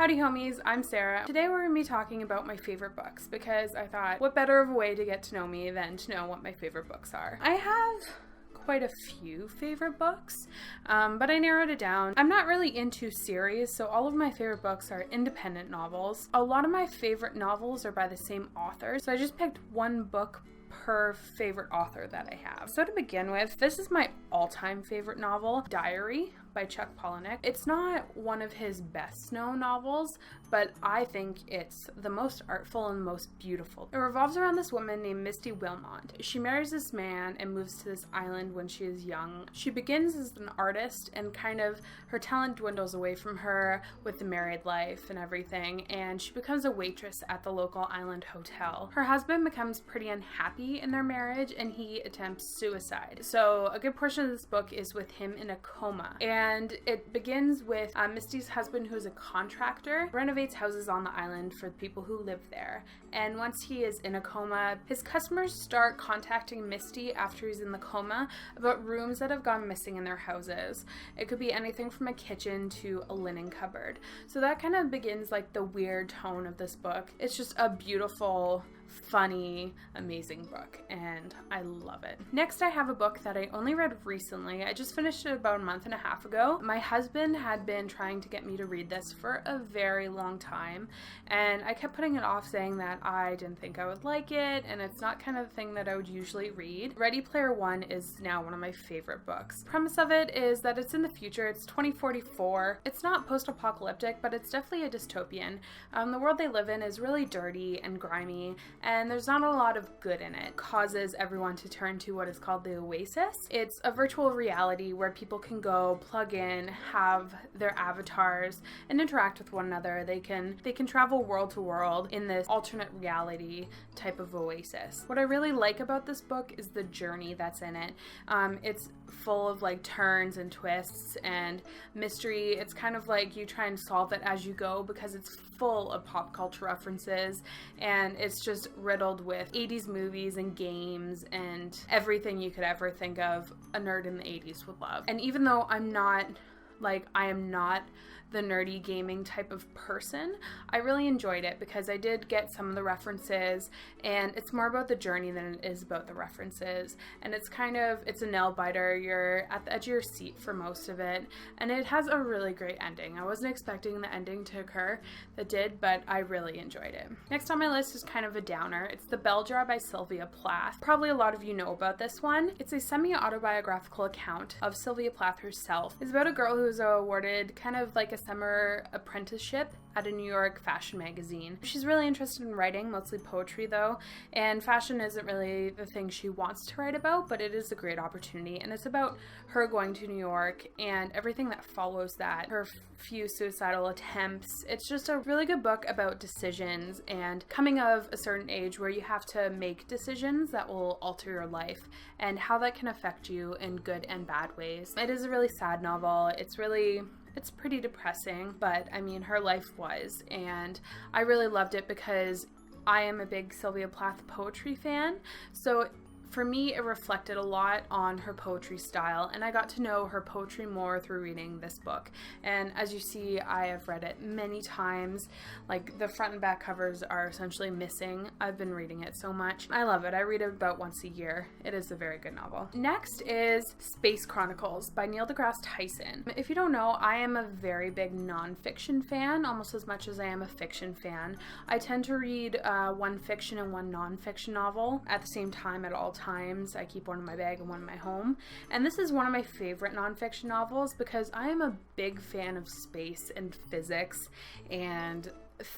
Howdy homies, I'm Sarah. Today we're going to be talking about my favorite books because I thought what better of a way to get to know me than to know what my favorite books are. I have quite a few favorite books, but I narrowed it down. I'm not really into series, so all of my favorite books are independent novels. A lot of my favorite novels are by the same author, so I just picked one book per favorite author that I have. So to begin with, this is my all-time favorite novel, Diary by Chuck Palahniuk. It's not one of his best known novels, but I think it's the most artful and most beautiful. It revolves around this woman named Misty Wilmot. She marries this man and moves to this island when she is young. She begins as an artist and kind of her talent dwindles away from her with the married life and everything, and she becomes a waitress at the local island hotel. Her husband becomes pretty unhappy in their marriage and he attempts suicide. So a good portion of this book is with him in a coma. And it begins with Misty's husband, who is a contractor, renovates houses on the island for the people who live there. And once he is in a coma, his customers start contacting Misty after he's in the coma about rooms that have gone missing in their houses. It could be anything from a kitchen to a linen cupboard. So that kind of begins like the weird tone of this book. It's just a beautiful, funny, amazing book, and I love it. Next, I have a book that I only read recently. I just finished it about a month and a half ago. My husband had been trying to get me to read this for a very long time, and I kept putting it off, saying that I didn't think I would like it, and it's not kind of the thing that I would usually read. Ready Player One is now one of my favorite books. The premise of it is that it's in the future. It's 2044. It's not post-apocalyptic, but it's definitely a dystopian. The world they live in is really dirty and grimy, and there's not a lot of good in it. Causes everyone to turn to what is called the Oasis. It's a virtual reality where people can go, plug in, have their avatars, and interact with one another. They can travel world to world in this alternate reality type of oasis. What I really like about this book is the journey that's in it. It's full of like turns and twists and mystery. It's kind of like you try and solve it as you go because it's full of pop culture references, and it's just riddled with 80s movies and games and everything you could ever think of a nerd in the 80s would love. And even though I am not the nerdy gaming type of person, I really enjoyed it because I did get some of the references, and it's more about the journey than it is about the references. And it's a nail biter. You're at the edge of your seat for most of it, and it has a really great ending. I wasn't expecting the ending to occur that did, but I really enjoyed it. Next on my list is kind of a downer. It's The Bell Jar by Sylvia Plath. Probably a lot of you know about this one. It's a semi-autobiographical account of Sylvia Plath herself. It's about a girl who was awarded kind of like a summer apprenticeship at a New York fashion magazine. She's really interested in writing, mostly poetry though, and fashion isn't really the thing she wants to write about, but it is a great opportunity, and it's about her going to New York and everything that follows that, her few suicidal attempts. It's just a really good book about decisions and coming of a certain age where you have to make decisions that will alter your life and how that can affect you in good and bad ways. It is a really sad novel. It's pretty depressing, but I mean, her life was, and I really loved it because I am a big Sylvia Plath poetry fan, so for me, it reflected a lot on her poetry style, and I got to know her poetry more through reading this book. And as you see, I have read it many times. Like, the front and back covers are essentially missing. I've been reading it so much. I love it. I read it about once a year. It is a very good novel. Next is Space Chronicles by DeGrasse Tyson. If you don't know, I am a very big nonfiction fan, almost as much as I am a fiction fan. I tend to read one fiction and one nonfiction novel at the same time at all times. I keep one in my bag and one in my home. And this is one of my favorite nonfiction novels because I am a big fan of space and physics and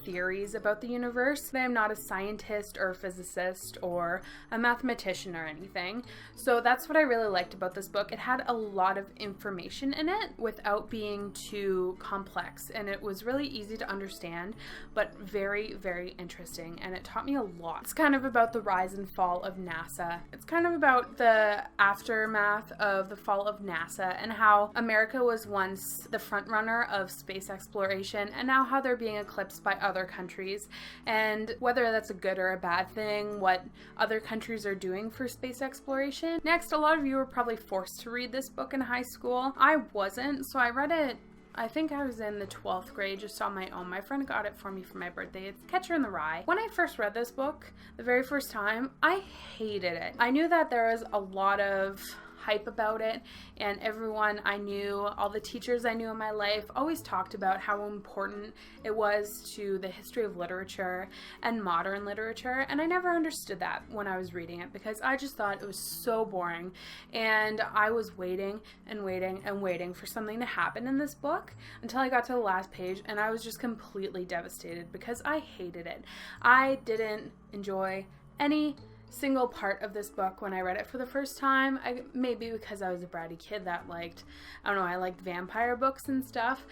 theories about the universe. But I'm not a scientist or a physicist or a mathematician or anything. So that's what I really liked about this book. It had a lot of information in it without being too complex, and it was really easy to understand, but very, very interesting, and it taught me a lot. It's kind of about the rise and fall of NASA. It's kind of about the aftermath of the fall of NASA and how America was once the front runner of space exploration, and now how they're being eclipsed by other countries, and whether that's a good or a bad thing, what other countries are doing for space exploration. Next, a lot of you were probably forced to read this book in high school. I wasn't, so I read it I think I was in the 12th grade, just on my own. My friend got it for me for my birthday. It's Catcher in the Rye. When I first read this book, the very first time, I hated it. I knew that there was a lot of hype about it, and everyone I knew, all the teachers I knew in my life, always talked about how important it was to the history of literature and modern literature, and I never understood that when I was reading it, because I just thought it was so boring, and I was waiting and waiting and waiting for something to happen in this book until I got to the last page, and I was just completely devastated because I hated it. I didn't enjoy any single part of this book when I read it for the first time. Maybe because I was a bratty kid that liked, I liked vampire books and stuff.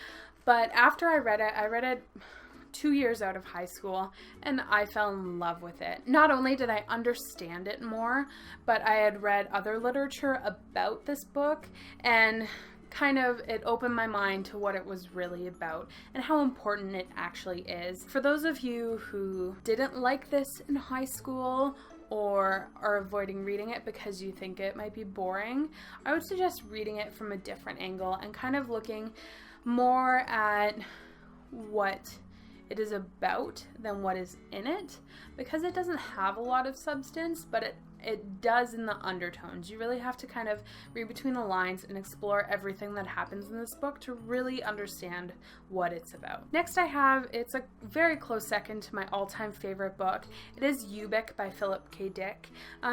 But after I read it 2 years out of high school, and I fell in love with it. Not only did I understand it more, but I had read other literature about this book, and it opened my mind to what it was really about and how important it actually is. For those of you who didn't like this in high school or are avoiding reading it because you think it might be boring, I would suggest reading it from a different angle and kind of looking more at what it is about than what is in it, because it doesn't have a lot of substance, but it does in the undertones. You really have to kind of read between the lines and explore everything that happens in this book to really understand what it's about. Next it's a very close second to my all-time favorite book. It is Ubik by Philip K. Dick.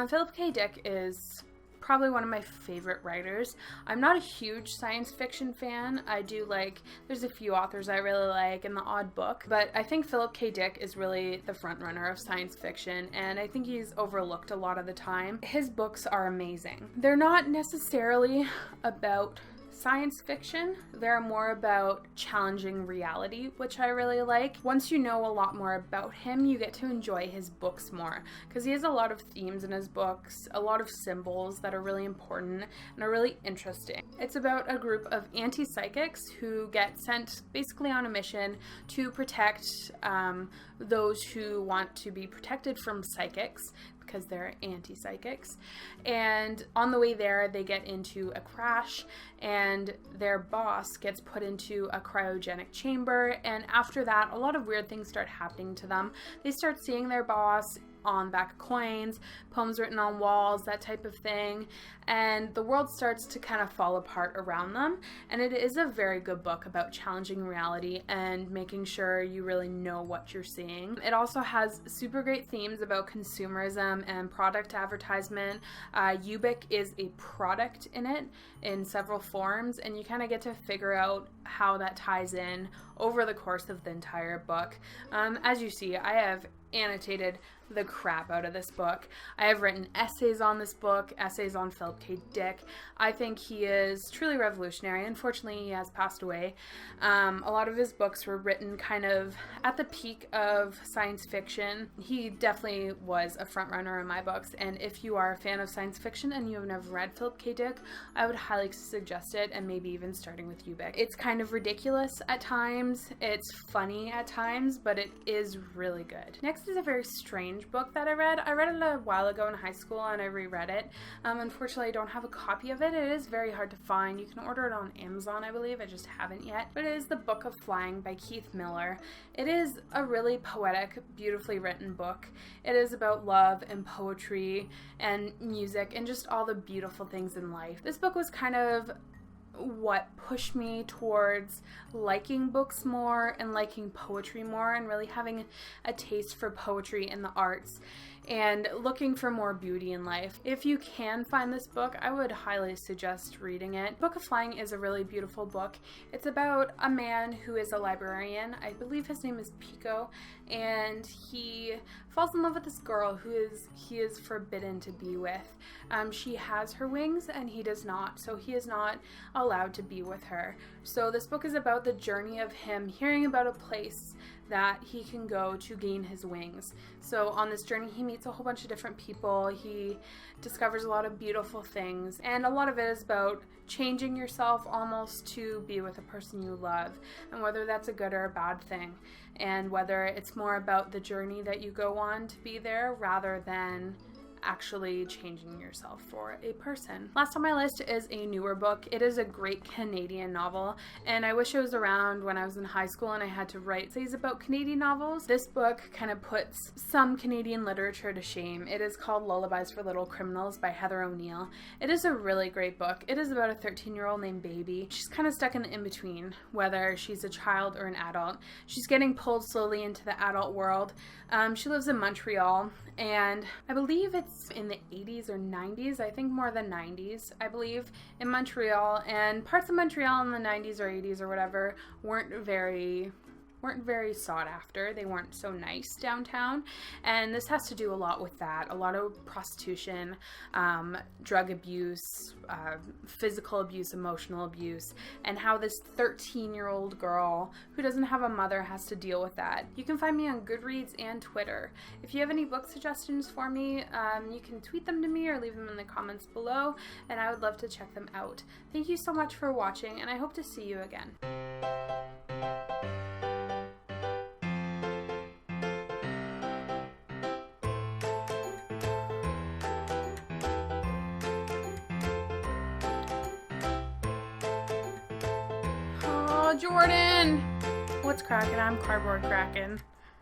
Philip K. Dick is probably one of my favorite writers. I'm not a huge science fiction fan. There's a few authors I really like and the odd book, but I think Philip K. Dick is really the front runner of science fiction, and I think he's overlooked a lot of the time. His books are amazing. They're not necessarily about science fiction. They're more about challenging reality, which I really like. Once you know a lot more about him, you get to enjoy his books more, because he has a lot of themes in his books, a lot of symbols that are really important and are really interesting. It's about a group of anti-psychics who get sent basically on a mission to protect those who want to be protected from psychics, because they're anti-psychics. And on the way there, they get into a crash, and their boss gets put into a cryogenic chamber, and after that, a lot of weird things start happening to them. They start seeing their boss on back of coins, poems written on walls, that type of thing, and the world starts to kind of fall apart around them. And it is a very good book about challenging reality and making sure you really know what you're seeing. It also has super great themes about consumerism and product advertisement. Ubik is a product in it in several forms, and you kind of get to figure out how that ties in over the course of the entire book. As you see, I have annotated the crap out of this book. I have written essays on this book, essays on Philip K. Dick. I think he is truly revolutionary. Unfortunately, he has passed away. A lot of his books were written kind of at the peak of science fiction. He definitely was a front runner in my books, and if you are a fan of science fiction and you have never read Philip K. Dick, I would highly suggest it, and maybe even starting with Ubik. It's kind of ridiculous at times, it's funny at times, but it is really good. Next is a very strange book that I read. I read it a while ago in high school and I reread it. Unfortunately, I don't have a copy of it. It is very hard to find. You can order it on Amazon, I believe. I just haven't yet. But it is The Book of Flying by Keith Miller. It is a really poetic, beautifully written book. It is about love and poetry and music and just all the beautiful things in life. This book was kind of what pushed me towards liking books more and liking poetry more, and really having a taste for poetry and the arts and looking for more beauty in life. If you can find this book, I would highly suggest reading it. Book of Flying is a really beautiful book. It's about a man who is a librarian. I believe his name is Pico, and he falls in love with this girl who he is forbidden to be with. She has her wings and he does not, so he is not allowed to be with her. So this book is about the journey of him hearing about a place that he can go to gain his wings. So on this journey, he meets a whole bunch of different people. He discovers a lot of beautiful things, and a lot of it is about changing yourself almost to be with a person you love, and whether that's a good or a bad thing, and whether it's more about the journey that you go on to be there rather than actually changing yourself for a person. Last on my list is a newer book. It is a great Canadian novel, and I wish it was around when I was in high school and I had to write essays about Canadian novels. This book kind of puts some Canadian literature to shame. It is called Lullabies for Little Criminals by Heather O'Neill. It is a really great book. It is about a 13-year-old named Baby. She's kind of stuck in the in-between, whether she's a child or an adult. She's getting pulled slowly into the adult world. She lives in Montreal, and I believe it's in the 80s or 90s, I think more than 90s, I believe, in Montreal, and parts of Montreal in the 90s or 80s or whatever weren't very sought after. They weren't so nice downtown, and this has to do a lot with that. A lot of prostitution, drug abuse, physical abuse, emotional abuse, and how this 13-year-old girl who doesn't have a mother has to deal with that. You can find me on Goodreads and Twitter. If you have any book suggestions for me, you can tweet them to me or leave them in the comments below, and I would love to check them out. Thank you so much for watching, and I hope to see you again. Jordan! What's cracking? I'm cardboard cracking.